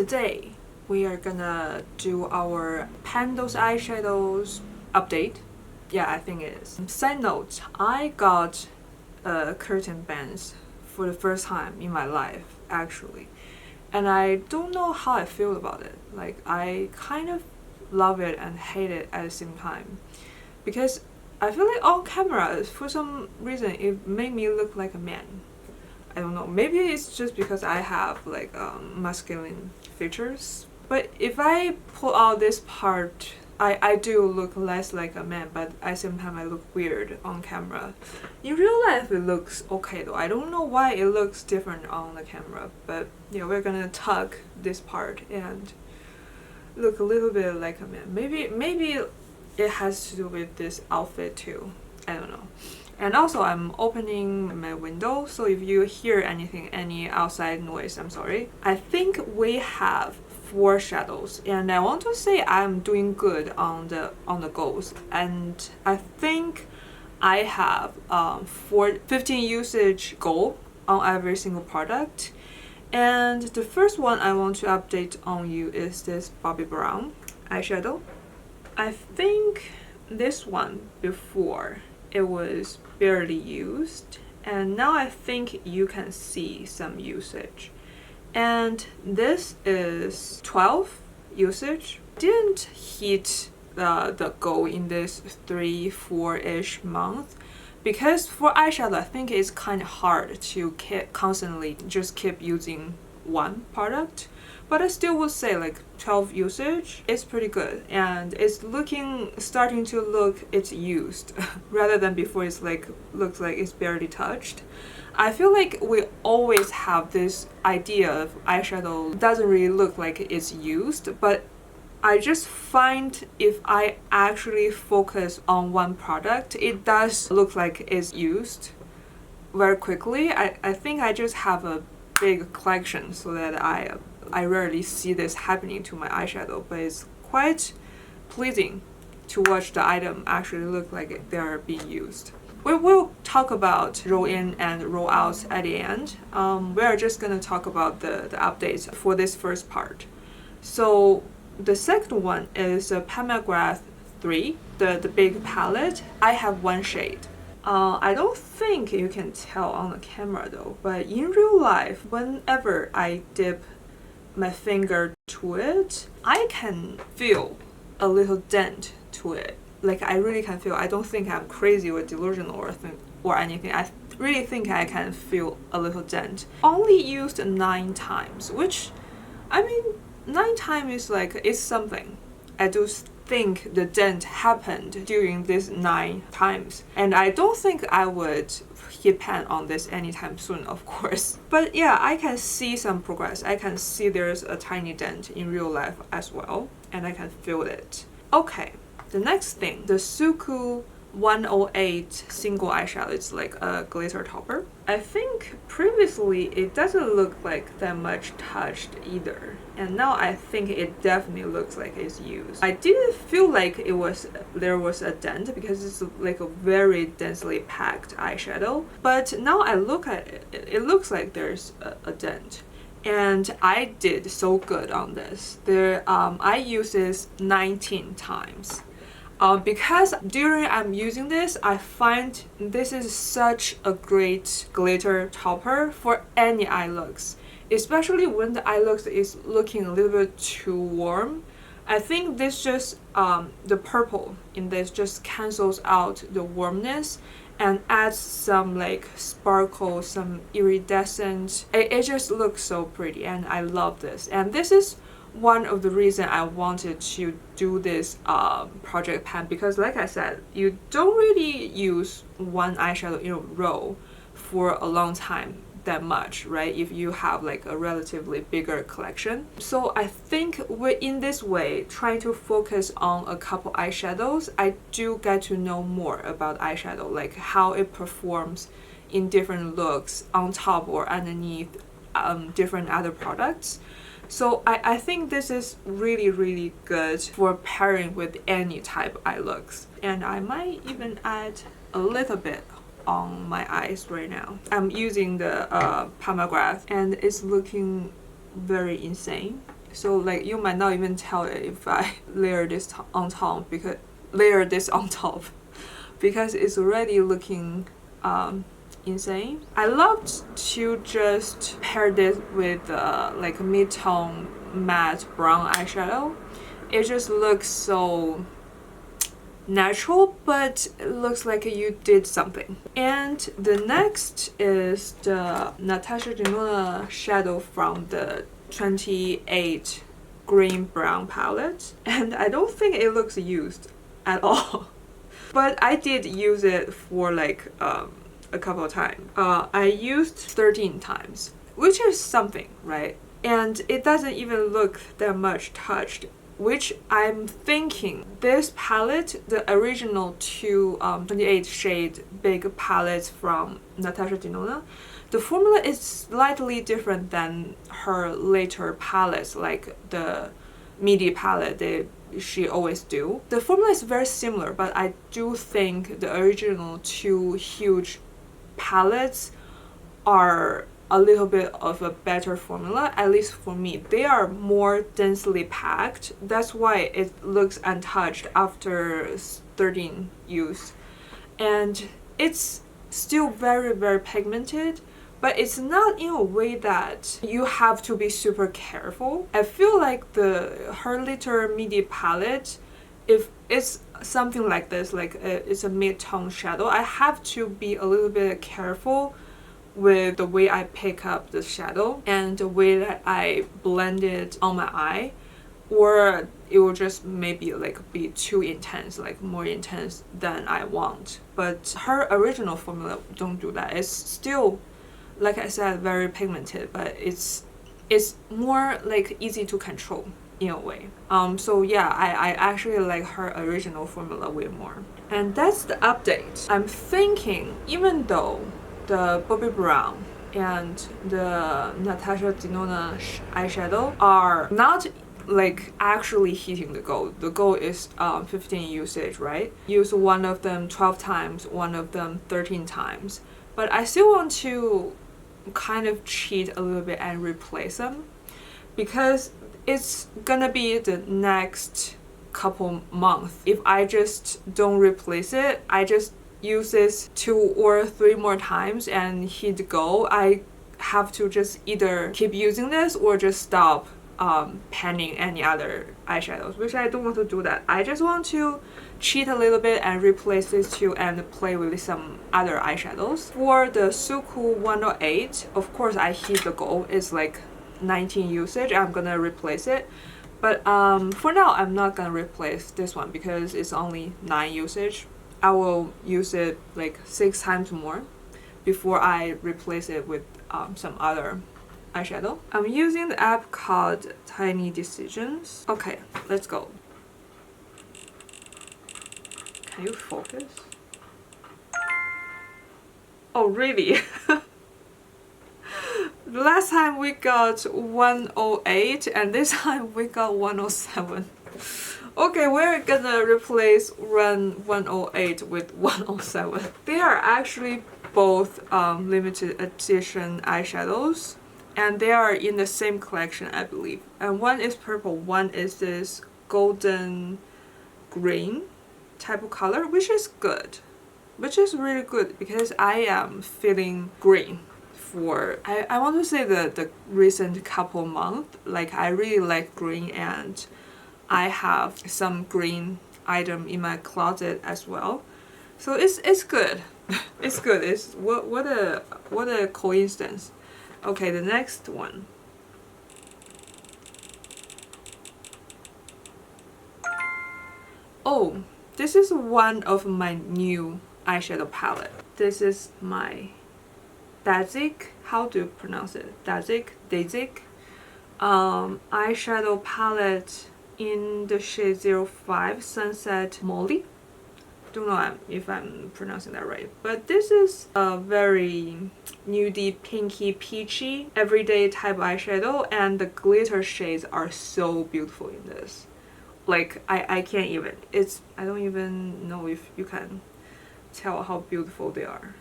today we are gonna do our Pan Those Eyeshadows update. Yeah, I think it is. Side note, I got curtain bands for the first time in my life, actually. And I don't know how I feel about it. Like, I kind of love it and hate it at the same time. Because I feel like on camera, for some reason, it made me look like a man. I don't know, maybe it's just because I have like masculine features. But if I pull out this part, I do look less like a man, but at the same time I look weird on camera. In real life it looks okay though. I don't know why it looks different on the camera, but yeah, we're gonna tuck this part and look a little bit like a man. Maybe it has to do with this outfit too. I don't know. And also I'm opening my window, so if you hear anything, any outside noise, I'm sorry. I think we have 4 shadows, and I want to say I'm doing good on the goals. And I think I have 15 usage goal on every single product. And the first one I want to update on you is this Bobbi Brown eyeshadow. I think this one before it was barely used, and now I think you can see some usage. And this is 12 usage. Didn't hit the goal in this 3-4-ish month, because for eyeshadow I think it's kind of hard to constantly just keep using one product. But I still would say like 12 usage is pretty good, and it's starting to look it's used rather than before it's like looks like it's barely touched. I feel like we always have this idea of eyeshadow doesn't really look like it's used, but I just find if I actually focus on one product, it does look like it's used very quickly. I think I just have a big collection so that I rarely see this happening to my eyeshadow, but it's quite pleasing to watch the item actually look like they are being used. We will talk about roll in and roll out at the end. We are just going to talk about the updates for this first part. So the second one is a Mcgrath 3, the big palette. I have one shade. I don't think you can tell on the camera though, but in real life, whenever I dip my finger to it, I can feel a little dent to it. Like, I really can feel. I don't think I'm crazy or delusional or anything. I really think I can feel a little dent. Only used 9 times, which, I mean, 9 times is like, it's something. I do think the dent happened during these 9 times, and I don't think I would hit pan on this anytime soon, of course. But yeah, I can see some progress. I can see there's a tiny dent in real life as well, and I can feel it. Okay, the next thing, the SUQQU 108 single eyeshadow. It's like a glitter topper. I think previously it doesn't look like that much touched either, and now I think it definitely looks like it's used. I didn't feel like there was a dent because it's like a very densely packed eyeshadow, but now I look at it, it looks like there's a dent. And I did so good on this. I used this 19 times. Because during I'm using this, I find this is such a great glitter topper for any eye looks, especially when the eye looks is looking a little bit too warm. I think this just the purple in this just cancels out the warmness and adds some like sparkle, some iridescent. It just looks so pretty, and I love this. And this is one of the reasons I wanted to do this project pan, because like I said, you don't really use one eyeshadow in a row for a long time that much, right? If you have like a relatively bigger collection. So I think in this way, trying to focus on a couple eyeshadows, I do get to know more about eyeshadow, like how it performs in different looks on top or underneath different other products. So I think this is really, really good for pairing with any type eye looks. And I might even add a little bit on my eyes right now. I'm using the Mcgrath, and it's looking very insane. So like you might not even tell it if I layer this on top because it's already looking insane. I love to just pair this with like a mid-tone matte brown eyeshadow. It just looks so natural, but it looks like you did something. And the next is the Natasha Denona shadow from the 28 green brown palette, and I don't think it looks used at all. But I did use it for like a couple of times. I used 13 times, which is something, right? And it doesn't even look that much touched, which I'm thinking this palette, the original two 28 shade big palettes from Natasha Denona, the formula is slightly different than her later palettes, like the midi palette she always do. The formula is very similar, but I do think the original two huge palettes are a little bit of a better formula, at least for me. They are more densely packed. That's why it looks untouched after 13 use. And it's still very, very pigmented, but it's not in a way that you have to be super careful. I feel like her little midi palette, if it's something like this, like it's a mid-tone shadow, I have to be a little bit careful with the way I pick up the shadow and the way that I blend it on my eye, or it will just maybe like be too intense, like more intense than I want. But her original formula don't do that. It's still, like I said, very pigmented, but it's more like easy to control in a way. So yeah, I actually like her original formula way more. And that's the update. I'm thinking, even though the Bobbi Brown and the Natasha Denona eyeshadow are not like actually hitting the goal. The goal is 15 usage, right? Use one of them 12 times, one of them 13 times. But I still want to kind of cheat a little bit and replace them, because it's gonna be the next couple months. If I just don't replace it, I just use this 2 or 3 more times and hit the goal, I have to just either keep using this or just stop panning any other eyeshadows, which I don't want to do that. I just want to cheat a little bit and replace these two and play with some other eyeshadows. For the SUQQU 108, of course I hit the goal. It's like 19 usage. I'm gonna replace it. But for now, I'm not gonna replace this one because it's only 9 usage. I will use it like 6 times more before I replace it with some other eyeshadow. I'm using the app called Tiny Decisions. Okay, let's go. Can you focus? Oh, really? The last time we got 108 and this time we got 107. Okay, we're gonna replace run 108 with 107. They are actually both limited edition eyeshadows, and they are in the same collection, I believe. And one is purple, one is this golden green type of color, which is good. Which is really good because I am feeling green for, I want to say the recent couple months. Like I really like green, and I have some green item in my closet as well. So it's good. It's good. It's what a coincidence. Okay, the next one. Oh, this is one of my new eyeshadow palette. This is my Dasique. How do you pronounce it? Dasique? Eyeshadow palette in the shade 05 Sunset Molly. Don't know if I'm pronouncing that right, but this is a very nudie, pinky, peachy, everyday type eyeshadow, and the glitter shades are so beautiful in this. Like I can't even. I don't even know if you can tell how beautiful they are.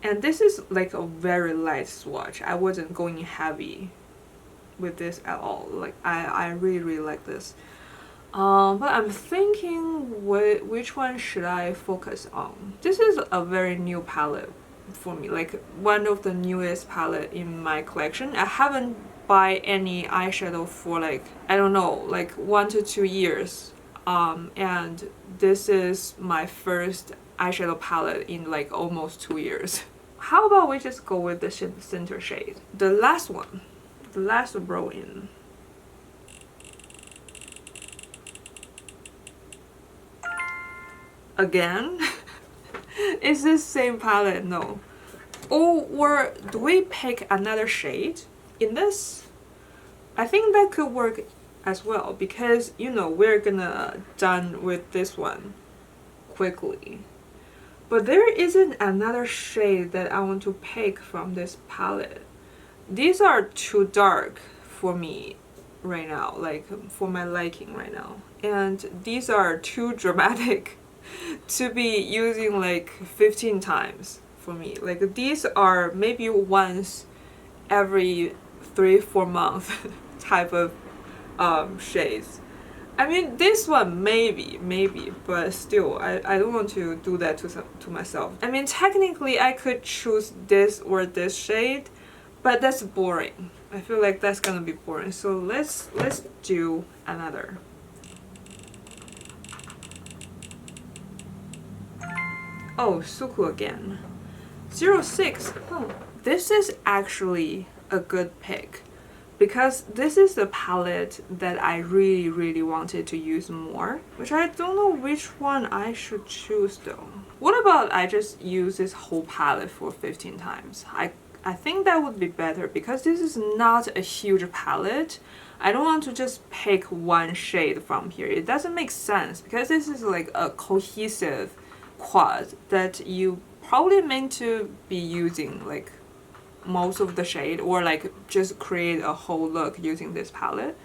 And this is like a very light swatch. I wasn't going heavy with this at all. Like I really like this. But I'm thinking which one should I focus on. This is a very new palette for me, like one of the newest palette in my collection. I haven't buy any eyeshadow for like, I don't know, like 1 to 2 years. And this is my first eyeshadow palette in like almost 2 years. How about we just go with the center shade? The last one, the last row in. Again? Is this same palette? No. Or do we pick another shade in this? I think that could work as well, because you know we're gonna done with this one quickly. But there isn't another shade that I want to pick from this palette. These are too dark for me right now, like for my liking right now. And these are too dramatic to be using like 15 times for me. Like these are maybe once every 3-4 months type of shades. I mean, this one maybe, but still, I don't want to do that to myself. I mean, technically, I could choose this or this shade, but that's boring. I feel like that's gonna be boring. So let's do another. Oh, SUQQU again. 06. Oh, this is actually a good pick, because this is the palette that I really wanted to use more, which I don't know which one I should choose though. What about I just use this whole palette for 15 times? I think that would be better, because this is not a huge palette. I don't want to just pick one shade from here. It doesn't make sense, because this is like a cohesive quad that you probably meant to be using like most of the shade, or like just create a whole look using this palette.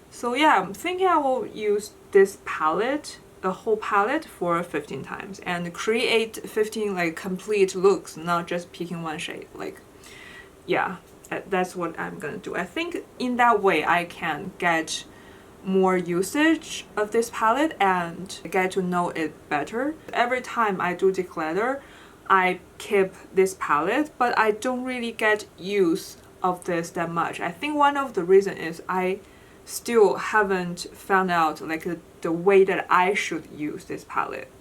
So yeah, I'm thinking I will use this palette, the whole palette, for 15 times and create 15 like complete looks, not just picking one shade. Like, yeah, that's what I'm gonna do. I think in that way I can get more usage of this palette and get to know it better. Every time I do declutter, I keep this palette, but I don't really get use of this that much. I think one of the reasons is I still haven't found out like the way that I should use this palette.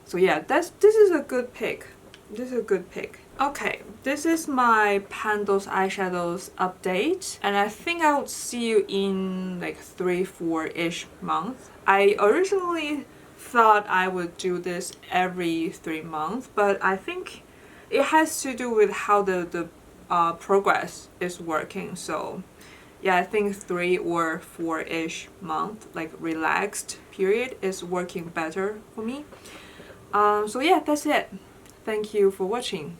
So yeah, this is a good pick. This is a good pick. Okay, this is my Pandos eyeshadows update, and I think I would see you in like 3-4-ish months. I originally thought I would do this every 3 months, but I think it has to do with how the progress is working. So yeah, I think 3 or 4-ish month, like relaxed period, is working better for me. So yeah, that's it. Thank you for watching.